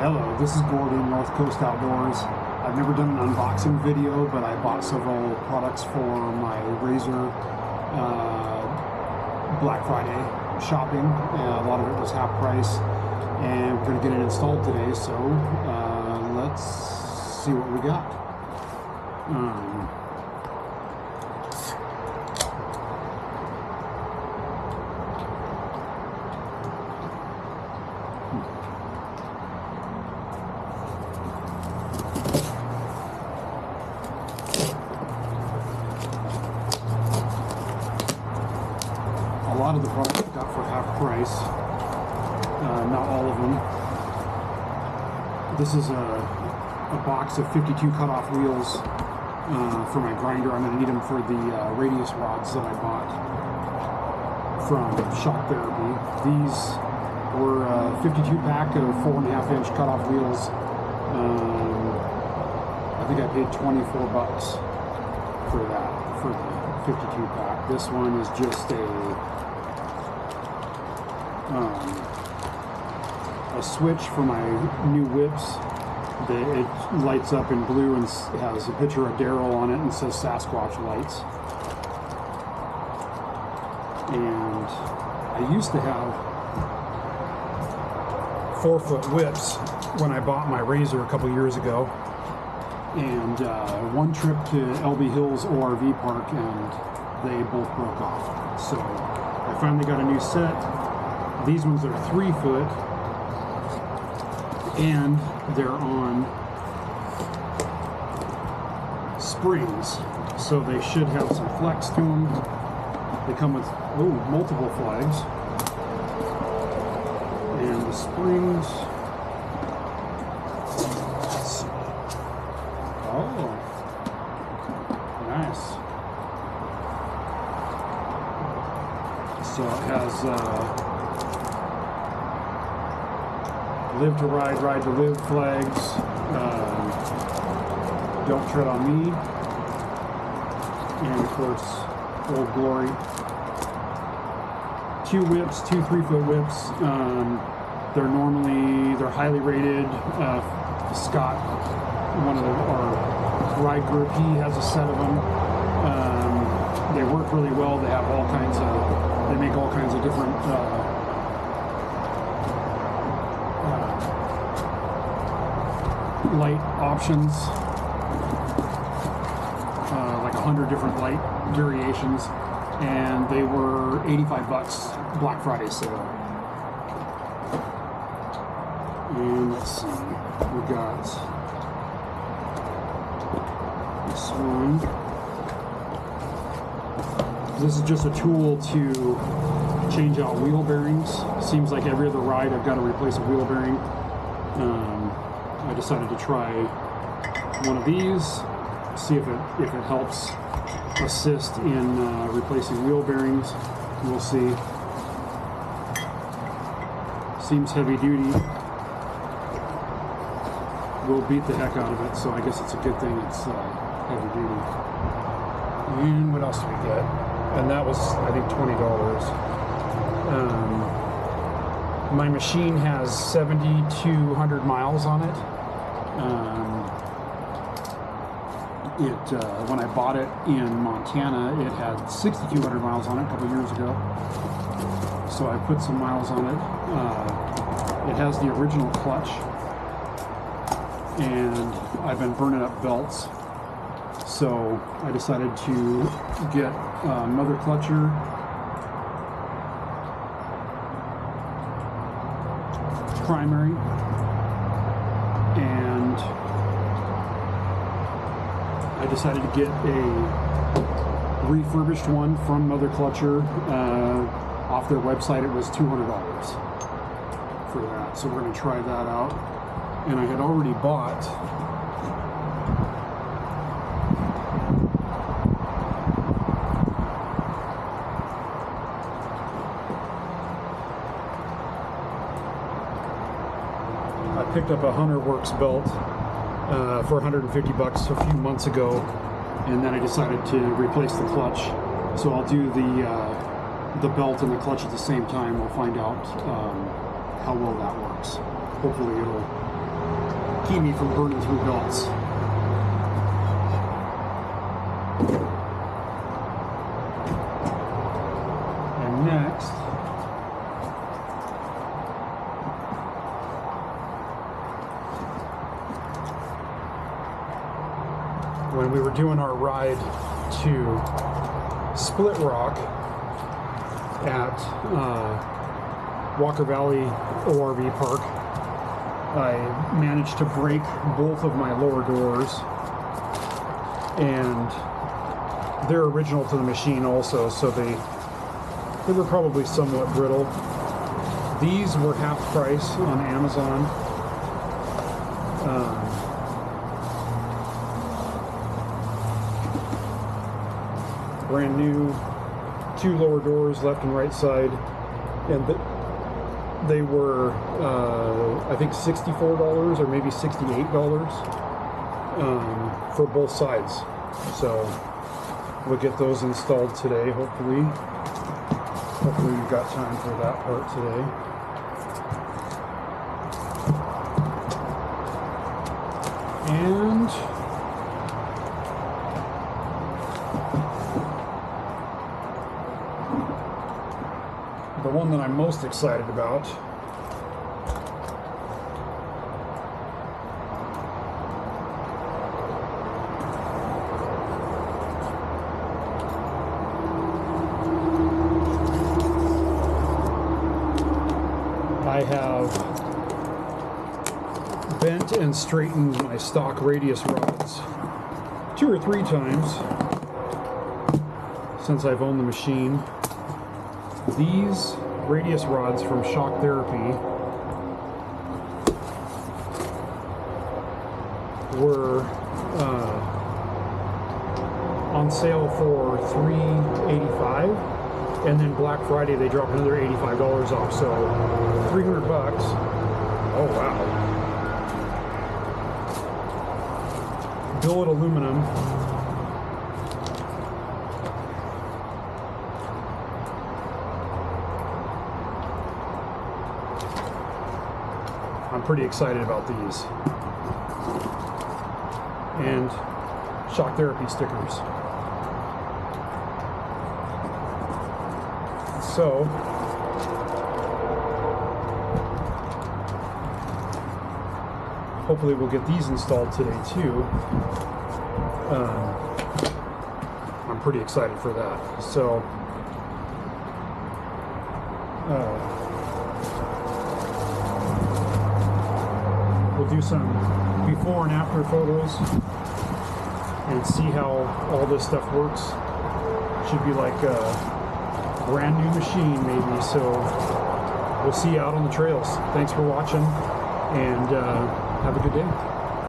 Hello, this is Gordon, North Coast Outdoors. I've never done an unboxing video, but I bought several products for my Razor Black Friday shopping. A lot of it was half price, and we're going to get it installed today, so let's see what we got. A lot of the products I got for half price, not all of them. This is a box of 52 cutoff wheels for my grinder. I'm going to need them for the radius rods that I bought from Shock Therapy. These were a 52 pack of 4.5 inch cutoff wheels. I think I paid 24 bucks for that, for the 52 pack. This one is just a switch for my new whips. It lights up in blue and has a picture of Daryl on it and says Sasquatch lights. And I used to have 4-foot whips when I bought my Razor a couple years ago. And one trip to LB Hills ORV Park and they both broke off. So I finally got a new set. These ones are 3 foot and they're on springs, so they should have some flex to them. They come with multiple flags, and the springs. Let's see. Oh, nice. So it has live to ride, ride to live flags, don't tread on me, and of course, Old Glory. 2 whips, 2 3-foot whips. They're highly rated. Scott, one of our ride group, he has a set of them. They work really well. They have all kinds of, they make all kinds of different light options, like 100 different light variations, and they were 85 bucks Black Friday sale. And let's see, we got this one. This is just a tool to change out wheel bearings. Seems like every other ride I've got to replace a wheel bearing. I decided to try one of these, see if it helps assist in replacing wheel bearings. We'll see. Seems heavy duty. We'll beat the heck out of it, so I guess it's a good thing it's heavy duty. And what else did we get? And that was, I think, $20. My machine has 7,200 miles on it. When I bought it in Montana, it had 6,200 miles on it a couple years ago. So I put some miles on it. It has the original clutch, and I've been burning up belts. So I decided to get another clutcher, primary, and I decided to get a refurbished one from Mother Clutcher. Off their website, it was $200 for that. So we're going to try that out. And I had already bought picked up a Hunter Works belt for 150 bucks a few months ago, and then I decided to replace the clutch. So I'll do the belt and the clutch at the same time. We'll find out how well that works. Hopefully it'll keep me from burning through belts. And next, when we were doing our ride to Split Rock at Walker Valley ORV Park, I managed to break both of my lower doors, and they're original to the machine also, so they were probably somewhat brittle. These were half price on Amazon. Brand new, 2 lower doors, left and right side, and they were I think $64 or maybe $68 for both sides. So we'll get those installed today, hopefully. Hopefully we've got time for that part today. And the one that I'm most excited about I have bent and straightened my stock radius rods 2 or 3 times since I've owned the machine. These radius rods from Shock Therapy were on sale for $385, and then Black Friday they dropped another $85 off, so $300. Oh wow. Billet aluminum. I'm pretty excited about these. And Shock Therapy stickers. So, hopefully we'll get these installed today too. I'm pretty excited for that. So, we'll do some before and after photos and see how all this stuff works. Should be like a brand new machine maybe, so we'll see you out on the trails. Thanks for watching, and have a good day.